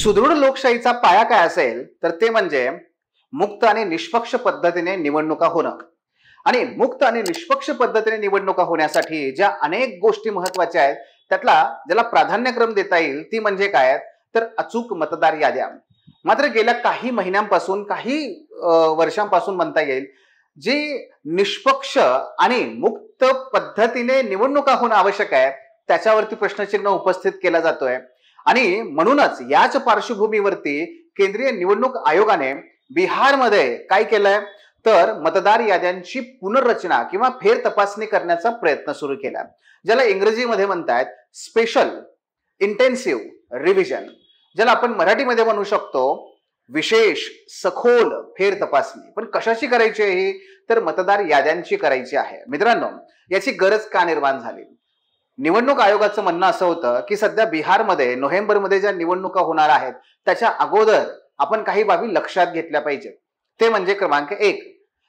सुदृढ लोकशाहीचा पाया काय असेल तर ते म्हणजे मुक्त आणि निष्पक्ष पद्धतीने निवडणुका होणं. आणि मुक्त आणि निष्पक्ष पद्धतीने निवडणुका होण्यासाठी ज्या अनेक गोष्टी महत्वाच्या आहेत त्यातला ज्याला प्राधान्यक्रम देता येईल ती म्हणजे काय तर अचूक मतदार याद्या. मात्र गेल्या काही महिन्यांपासून काही वर्षांपासून म्हणता येईल जी निष्पक्ष आणि मुक्त पद्धतीने निवडणुका होणं आवश्यक आहे त्याच्यावरती प्रश्नचिन्ह उपस्थित केला जातोय. आणि म्हणूनच याच पार्श्वभूमीवरती केंद्रीय निवडणूक आयोगाने बिहारमध्ये काय केलंय तर मतदार याद्यांची पुनर्रचना किंवा फेर तपासणी करण्याचा प्रयत्न सुरू केला, ज्याला इंग्रजीमध्ये म्हणतात स्पेशल इंटेन्सिव्ह रिव्हिजन, ज्याला आपण मराठीमध्ये म्हणू शकतो विशेष सखोल फेर तपासणी. पण कशाची करायची आहे ही तर मतदार याद्यांची करायची आहे. मित्रांनो, याची गरज का निर्माण झाली? निवडणूक आयोगाचं म्हणणं असं होतं की सध्या बिहारमध्ये नोव्हेंबरमध्ये ज्या निवडणुका होणार आहेत त्याच्या अगोदर आपण काही बाबी लक्षात घेतल्या पाहिजे. ते म्हणजे क्रमांक 1,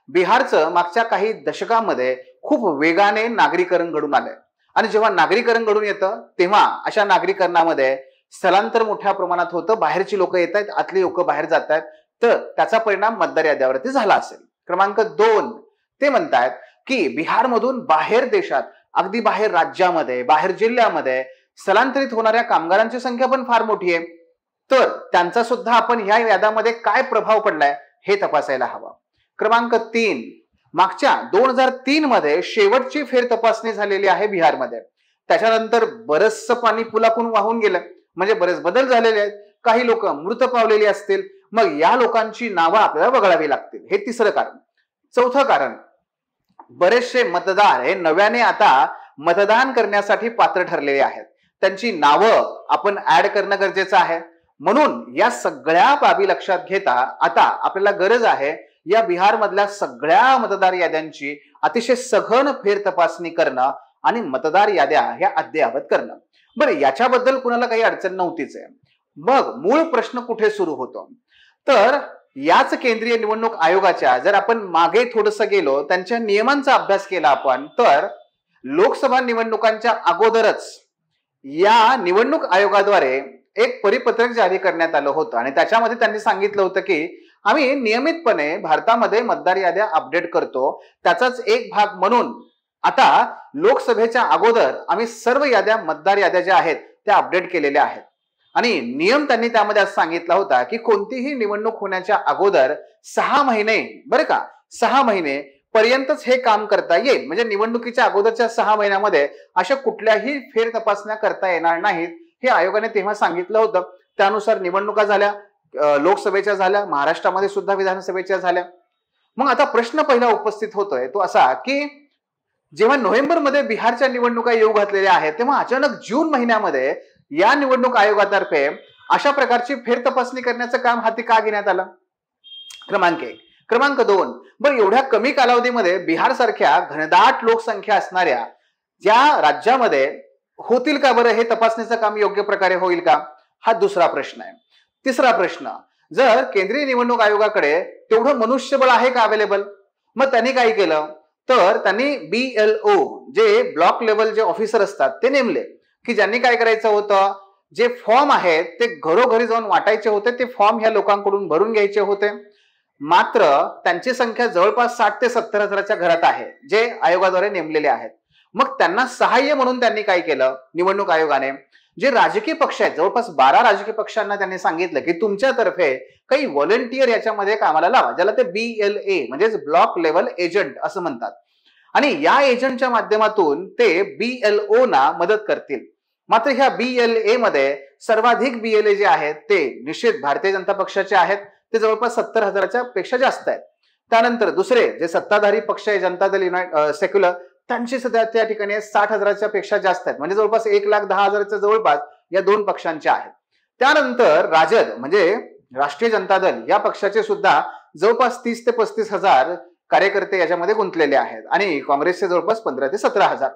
बिहारचं मागच्या काही दशकांमध्ये खूप वेगाने नागरीकरण घडून आलंय. आणि जेव्हा नागरीकरण घडून येतं तेव्हा अशा नागरीकरणामध्ये स्थलांतर मोठ्या प्रमाणात होतं, बाहेरची लोक येत आहेत, आतली लोक बाहेर जात आहेत, तर त्याचा परिणाम मतदार याद्यावरती झाला असेल. क्रमांक 2, ते म्हणतात की बिहारमधून बाहेर देशात, अगदी बाहेर राज्यामध्ये, बाहेर जिल्ह्यामध्ये स्थलांतरित होणाऱ्या कामगारांची संख्या पण फार मोठी आहे, तर त्यांचा सुद्धा आपण ह्या याद्यामध्ये काय प्रभाव पडलाय हे तपासायला हवं. क्रमांक 3, मागच्या 2003 मध्ये शेवटची फेर तपासणी झालेली आहे बिहारमध्ये. त्याच्यानंतर बरचसं पाणी पुलाकून वाहून गेलं, म्हणजे बरेच बदल झालेले आहेत, काही लोक मृत पावलेली असतील, मग या लोकांची नावं आपल्याला वगळावी लागतील. हे तिसरं कारण. चौथं कारण, बरेचसे मतदार हे नव्याने आता मतदान करण्यासाठी पात्र ठरलेले आहेत, त्यांची नावं आपण ऍड करणं गरजेचं आहे. म्हणून या सगळ्या बाबी लक्षात घेता आता आपल्याला गरज आहे या बिहार मधल्या सगळ्या मतदार याद्यांची अतिशय सघन फेर तपासणी करणं आणि मतदार याद्या ह्या अद्ययावत करणं. बरं, याच्याबद्दल कुणाला काही अडचण नव्हतीच आहे. मग मूळ प्रश्न कुठे सुरू होतो तर याच केंद्रीय निवडणूक आयोगाच्या जर आपण मागे थोडंसं गेलो, त्यांच्या नियमांचा अभ्यास केला आपण, तर लोकसभा निवडणुकांच्या अगोदरच या निवडणूक आयोगाद्वारे एक परिपत्रक जारी करण्यात आलं होतं आणि त्याच्यामध्ये त्यांनी सांगितलं होतं की आम्ही नियमितपणे भारतामध्ये मतदार याद्या अपडेट करतो. त्याचाच एक भाग म्हणून आता लोकसभेच्या अगोदर आम्ही सर्व याद्या, मतदार याद्या ज्या आहेत त्या अपडेट केलेल्या आहेत. आणि नियम त्यांनी त्यामध्ये असं सांगितला होता की कोणतीही निवडणूक होण्याच्या अगोदर 6 महिने, बरं का, 6 महिने पर्यंतच हे काम करता येईल. म्हणजे निवडणुकीच्या अगोदरच्या 6 महिन्यामध्ये अशा कुठल्याही फेर तपासण्या करता येणार नाहीत, हे आयोगाने तेव्हा सांगितलं होतं. त्यानुसार निवडणुका झाल्या, लोकसभेच्या झाल्या, महाराष्ट्रामध्ये सुद्धा विधानसभेच्या झाल्या. मग आता प्रश्न पहिला उपस्थित होतोय तो असा की जेव्हा नोव्हेंबरमध्ये बिहारच्या निवडणुका येऊ घातलेल्या आहेत तेव्हा अचानक जून महिन्यामध्ये या निवडणूक आयोगातर्फे अशा प्रकारची फेर तपासणी करण्याचं काम हाती का घेण्यात आलं? क्रमांक 1. क्रमांक 2, बरं, एवढ्या कमी कालावधीमध्ये बिहार सारख्या घनदाट लोकसंख्या असणाऱ्या ज्या राज्यामध्ये होतील का बरं हे तपासणीचं काम योग्य प्रकारे होईल का? हा दुसरा प्रश्न आहे. तिसरा प्रश्न, जर केंद्रीय निवडणूक आयोगाकडे तेवढं मनुष्यबळ आहे का अवेलेबल? मग त्यांनी काय केलं तर त्यांनी BLO जे ब्लॉक लेवल जे ऑफिसर असतात ते नेमले की ज्यांनी काय करायचं होतं, जे फॉर्म आहेत ते घरोघरी जाऊन वाटायचे होते, ते फॉर्म ह्या लोकांकडून भरून घ्यायचे होते. मात्र त्यांची संख्या जवळपास 60 ते 70 हजाराच्या घरात आहे जे आयोगाद्वारे नेमलेले आहेत. मग त्यांना सहाय्य म्हणून त्यांनी काय केलं, निवडणूक आयोगाने जे राजकीय पक्ष आहेत, जवळपास 12 राजकीय पक्षांना त्यांनी सांगितलं की तुमच्यातर्फे काही व्हॉलंटियर याच्यामध्ये कामाला लावा, ज्याला ते BLA म्हणजेच ब्लॉक लेवल एजंट असं म्हणतात. आणि या एजंटच्या माध्यमातून ते BLO ना मदत करतील. मात्र ह्या BLA मध्ये सर्वाधिक BLA जे आहेत ते निश्चित भारतीय जनता पक्षाचे आहेत, ते जवळपास 70 हजाराच्या पेक्षा जास्त आहेत. त्यानंतर दुसरे जे सत्ताधारी पक्ष आहे, जनता दल सेक्युलर, त्यांची सध्या त्या ठिकाणी 60 हजाराच्या पेक्षा जास्त आहेत, म्हणजे जवळपास 1,10,000च्या जवळपास या दोन पक्षांचे आहेत. त्यानंतर राजद म्हणजे राष्ट्रीय जनता दल या पक्षाचे सुद्धा जवळपास 30 ते 35 हजार कार्यकर्ते याच्यामध्ये गुंतलेले आहेत आणि काँग्रेसचे जवळपास 15 ते 17 हजार.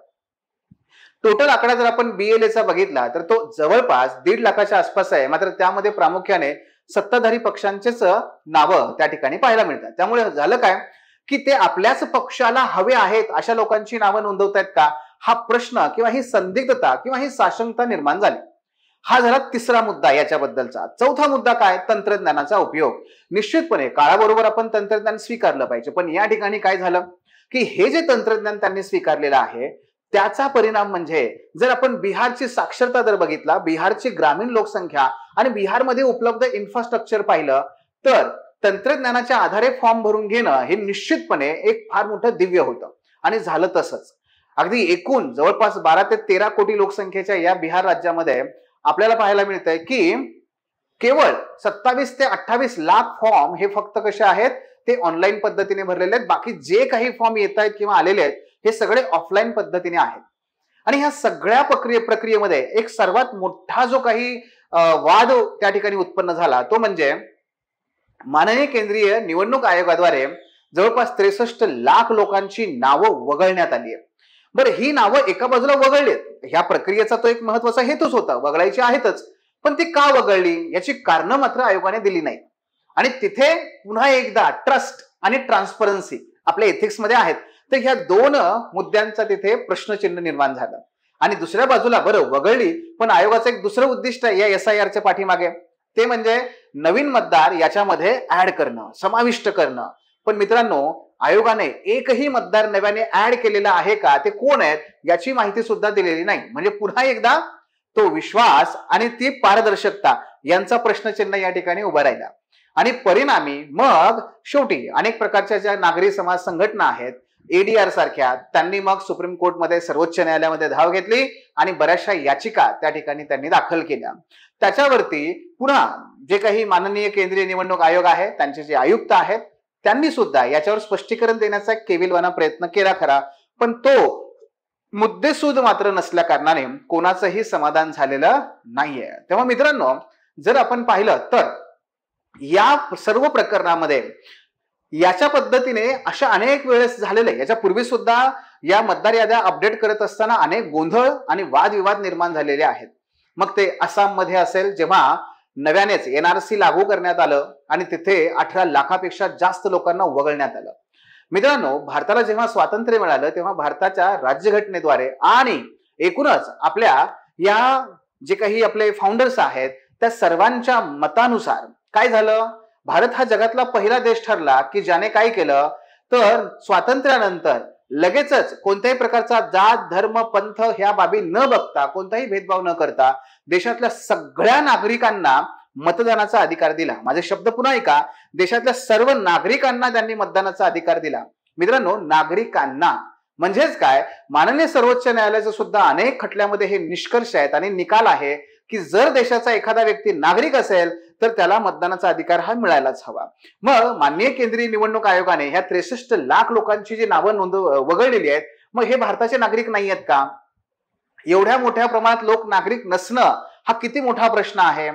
टोटल आकडा जर आपण BLAचा बघितला तर तो जवळपास 1.5 लाखाच्या आसपास आहे. मात्र त्यामध्ये प्रामुख्याने सत्ताधारी पक्षांचेच नावं त्या ठिकाणी पाहायला मिळतात. त्यामुळे झालं काय की ते आपल्याच पक्षाला हवे आहेत अशा लोकांची नावं नोंदवतायत का, हा प्रश्न किंवा ही संदिग्धता किंवा ही साशंकता निर्माण झाली. हा झाला तिसरा मुद्दा याच्याबद्दलचा. चौथा मुद्दा काय? तंत्रज्ञानाचा उपयोग. निश्चितपणे काळाबरोबर आपण तंत्रज्ञान स्वीकारलं पाहिजे, पण या ठिकाणी काय झालं की हे जे तंत्रज्ञान त्यांनी स्वीकारलेलं आहे त्याचा परिणाम म्हणजे जर आपण बिहारची साक्षरता दर बघितला, बिहारची ग्रामीण लोकसंख्या आणि बिहारमध्ये उपलब्ध इन्फ्रास्ट्रक्चर पाहिलं तर तंत्रज्ञानाच्या आधारे फॉर्म भरून घेणं हे निश्चितपणे एक फार मोठं दिव्य होतं आणि झालं तसंच. अगदी एकूण जवळपास 12 ते 13 कोटी लोकसंख्येच्या या बिहार राज्यामध्ये आपल्याला पाहायला मिळतंय की केवळ 27 ते 28 लाख फॉर्म हे फक्त कसे आहेत, ते ऑनलाईन पद्धतीने भरलेले आहेत. बाकी जे काही फॉर्म येत आहेत किंवा आलेले आहेत हे सगळे ऑफलाईन पद्धतीने आहेत. आणि ह्या सगळ्या प्रक्रियेमध्ये एक सर्वात मोठा जो काही वाद त्या ठिकाणी उत्पन्न झाला तो म्हणजे माननीय केंद्रीय निवडणूक आयोगाद्वारे जवळपास 63 लाख लोकांची नावं वगळण्यात आली आहे. बरं, ही नावं एका बाजूला वगळलीत, ह्या प्रक्रियेचा तो एक महत्वाचा हेतूच होता, वगळायची आहेतच, पण ती का वगळली याची कारणं मात्र आयोगाने दिली नाही. आणि तिथे पुन्हा एकदा ट्रस्ट आणि ट्रान्सपरन्सी आपल्या एथिक्स मध्ये आहेत, तर ह्या दोन मुद्द्यांचा तिथे प्रश्नचिन्ह निर्माण झालं. आणि दुसऱ्या बाजूला बरं वगळली, पण आयोगाचं एक दुसरं उद्दिष्ट आहे या SIRच्या पाठीमागे, ते म्हणजे नवीन मतदार याच्यामध्ये ऍड करणं, समाविष्ट करणं. पण मित्रांनो, आयोगाने एकही मतदार नव्याने ऍड केलेला आहे का, ते कोण आहेत याची माहिती सुद्धा दिलेली नाही. म्हणजे पुन्हा एकदा तो विश्वास आणि ती पारदर्शकता यांचा प्रश्नचिन्ह या ठिकाणी उभा राहिला. आणि परिणामी मग शेवटी अनेक प्रकारच्या ज्या नागरी समाज संघटना आहेत, ADR सारख्या, त्यांनी मग सुप्रीम कोर्टमध्ये, सर्वोच्च न्यायालयामध्ये धाव घेतली आणि बऱ्याचशा याचिका त्या ठिकाणी त्यांनी दाखल केल्या. त्याच्यावरती पुन्हा जे काही माननीय केंद्रीय निवडणूक आयोग आहे, त्यांचे जे आयुक्त आहेत, त्यांनी सुद्धा याच्यावर स्पष्टीकरण देण्याचा एक केविलवाना प्रयत्न केला खरा, पण तो मुद्देसूद मात्र नसल्या कारणाने कोणाचंही समाधान झालेलं नाहीये. तेव्हा मित्रांनो, जर आपण पाहिलं तर या सर्व प्रकरणामध्ये याच्या पद्धतीने अशा अनेक वेळेस झालेले, याच्या पूर्वी सुद्धा या मतदार याद्या अपडेट करत असताना अनेक गोंधळ आणि वादविवाद निर्माण झालेले आहेत. मग ते आसाम मध्ये असेल, जेव्हा नव्यानेच NRC लागू करण्यात आलं आणि तिथे 18 लाखापेक्षा जास्त लोकांना वगळण्यात आलं. मित्रांनो, भारताला जेव्हा स्वातंत्र्य मिळालं तेव्हा भारताच्या राज्यघटनेद्वारे आणि एकूणच आपल्या या जे काही आपले फाउंडर्स आहेत त्या सर्वांच्या मतानुसार काय झालं, भारत हा जगातला पहिला देश ठरला की ज्याने काय केलं तर स्वातंत्र्यानंतर लगेचच कोणत्याही प्रकारचा जात, धर्म, पंथ ह्या बाबी न बघता, कोणताही भेदभाव न करता देशातल्या सगळ्या नागरिकांना मतदानाचा अधिकार दिला. माझे शब्द पुन्हा ऐका, देशातल्या सर्व नागरिकांना त्यांनी मतदानाचा अधिकार दिला. मित्रांनो, नागरिकांना म्हणजेच काय, माननीय सर्वोच्च न्यायालयाचे सुद्धा अनेक खटल्यामध्ये हे निष्कर्ष आहेत आणि निकाल आहे की जर देशाचा एखादा व्यक्ती नागरिक असेल तर त्याला मतदानाचा अधिकार हा मिळायलाच हवा. मग माननीय केंद्रीय निवडणूक आयोगाने ह्या 63 लाख लोकांची जी नावं वगळलेली आहेत, मग हे भारताचे नागरिक नाही आहेत का? एवढ्या मोठ्या प्रमाणात लोक नागरिक नसणं हा किती मोठा प्रश्न आहे.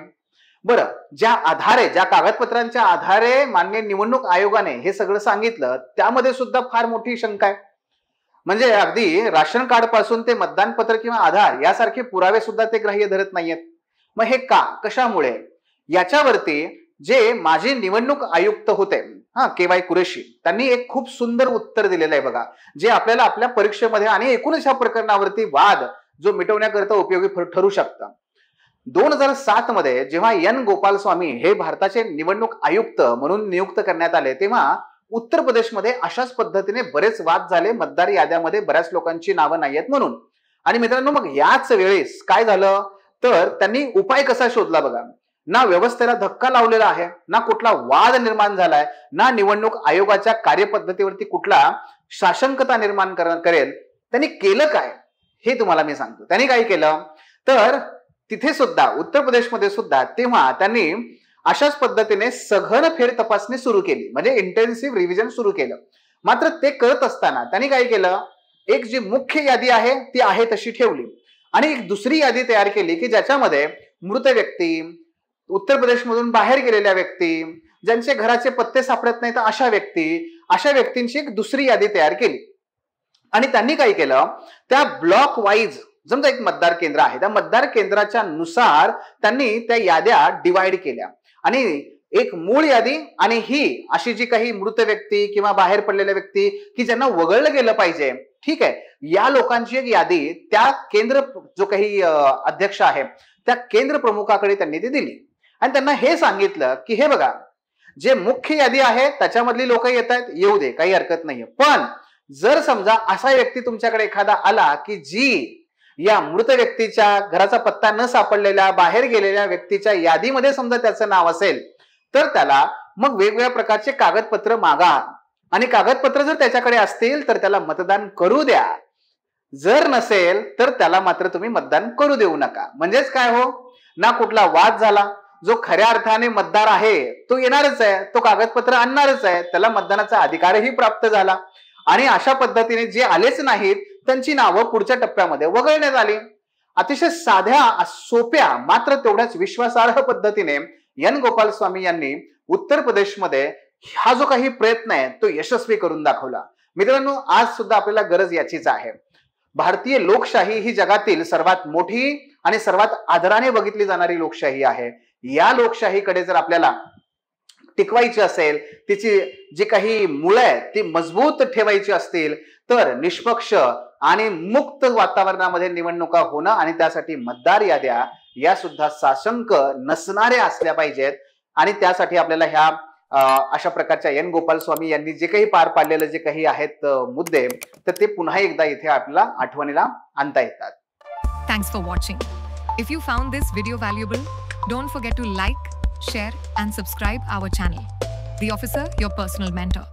बरं, ज्या आधारे, ज्या कागदपत्रांच्या आधारे माननीय निवडणूक आयोगाने हे सगळं सांगितलं त्यामध्ये सुद्धा फार मोठी शंका आहे. म्हणजे अगदी राशन कार्ड पासून ते मतदान पत्र किंवा आधार यासारखे पुरावे सुद्धा ते ग्राह्य धरत नाहीयेत. मग हे का, कशामुळे? याच्यावरती जे माजी निवडणूक आयुक्त होते KY कुरेशी, त्यांनी एक खूप सुंदर उत्तर दिलेलं आहे बघा, जे आपल्याला आपल्या परीक्षेमध्ये आणि एकूणच ह्या प्रकरणावरती वाद जो मिटवण्याकरता उपयोगी ठरू शकतं. 2007 मध्ये जेव्हा N गोपालस्वामी हे भारताचे निवडणूक आयुक्त म्हणून नियुक्त करण्यात आले तेव्हा उत्तर प्रदेशमध्ये अशाच पद्धतीने बरेच वाद झाले, मतदार याद्यामध्ये बऱ्याच लोकांची नावं नाही आहेत म्हणून. आणि मित्रांनो, मग याच वेळेस काय झालं तर त्यांनी उपाय कसा शोधला बघा. ना व्यवस्थेला धक्का लावलेला आहे, ना कुठला वाद निर्माण झालाय, ना निवडणूक आयोगाच्या कार्यपद्धतीवरती कुठला शासंकता निर्माण करेल. त्यांनी केलं काय हे तुम्हाला मी सांगतो. त्यांनी काय केलं तर तिथे सुद्धा उत्तर प्रदेशमध्ये सुद्धा तेव्हा त्यांनी अशाच पद्धतीने सघन फेर तपासणी सुरू केली, म्हणजे इंटेन्सिव्ह रिव्हिजन सुरू केलं. मात्र ते करत असताना त्यांनी काय केलं, एक जी मुख्य यादी आहे ती आहे तशी ठेवली आणि एक दुसरी यादी तयार केली की ज्याच्यामध्ये मृत व्यक्ती, उत्तर प्रदेशमधून बाहेर गेलेल्या व्यक्ती, ज्यांचे घराचे पत्ते सापडत नाहीत अशा व्यक्तींची एक दुसरी यादी तयार केली. आणि त्यांनी काय केलं, त्या ब्लॉक वाईज समजा एक मतदार केंद्र आहे, त्या मतदार केंद्राच्या नुसार त्यांनी त्या याद्या डिवाइड केल्या आणि एक मूळ यादी आणि ही अशी जी काही मृत व्यक्ती किंवा बाहेर पडलेल्या व्यक्ती की ज्यांना वगळलं गेलं पाहिजे, ठीक आहे, या लोकांची एक यादी त्या केंद्र जो काही अध्यक्ष आहे त्या केंद्र प्रमुखाकडे त्यांनी ती दिली आणि त्यांना हे सांगितलं की हे बघा, जे मुख्य यादी आहे त्याच्यामधली लोक येत आहेत, येऊ दे, काही हरकत नाहीये, पण जर समजा असा व्यक्ती तुमच्याकडे एखादा आला की जी या मृत व्यक्तीच्या घराचा पत्ता न सापडलेल्या बाहेर गेलेल्या व्यक्तीच्या यादीमध्ये समजा त्याचं नाव असेल, तर त्याला मग वेगवेगळ्या प्रकारचे कागदपत्र मागा आणि कागदपत्र जर त्याच्याकडे असतील तर त्याला मतदान करू द्या, जर नसेल तर त्याला मात्र तुम्ही मतदान करू देऊ नका. म्हणजेच काय हो, ना कुठला वाद झाला, जो खऱ्या अर्थाने मतदार आहे तो येणारच आहे, तो कागदपत्र आणणारच आहे, त्याला मतदानाचा अधिकारही प्राप्त झाला आणि अशा पद्धतीने जे आलेच नाहीत त्यांची नावं पुढच्या टप्प्यामध्ये वगळण्यात आली. अतिशय साध्या सोप्या मात्र तेवढ्याच विश्वासार्ह पद्धतीने एन गोपालस्वामी यांनी उत्तर प्रदेशमध्ये हा जो काही प्रयत्न आहे तो यशस्वी करून दाखवला. मित्रांनो, आज सुद्धा आपल्याला गरज याचीच आहे. भारतीय लोकशाही ही जगातील सर्वात मोठी आणि सर्वात आदराने बघितली जाणारी लोकशाही आहे. या लोकशाहीकडे जर आपल्याला टिकवायची असेल, तिची जी काही मुळं आहेत ती मजबूत ठेवायची असतील, तर निष्पक्ष आणि मुक्त वातावरणामध्ये निवडणुका होणं आणि त्यासाठी मतदार याद्या या सुद्धा साशंक नसणाऱ्या असल्या पाहिजेत. आणि त्यासाठी आपल्याला ह्या अशा प्रकारच्या एन गोपालस्वामी यांनी जे काही पार पाडलेले जे काही आहेत मुद्दे, तर ते पुन्हा एकदा इथे आपल्याला आठवणीला आणता येतात. Thanks for watching. If you found this video valuable, don't forget to like, share and subscribe our channel. The Officer, your personal mentor.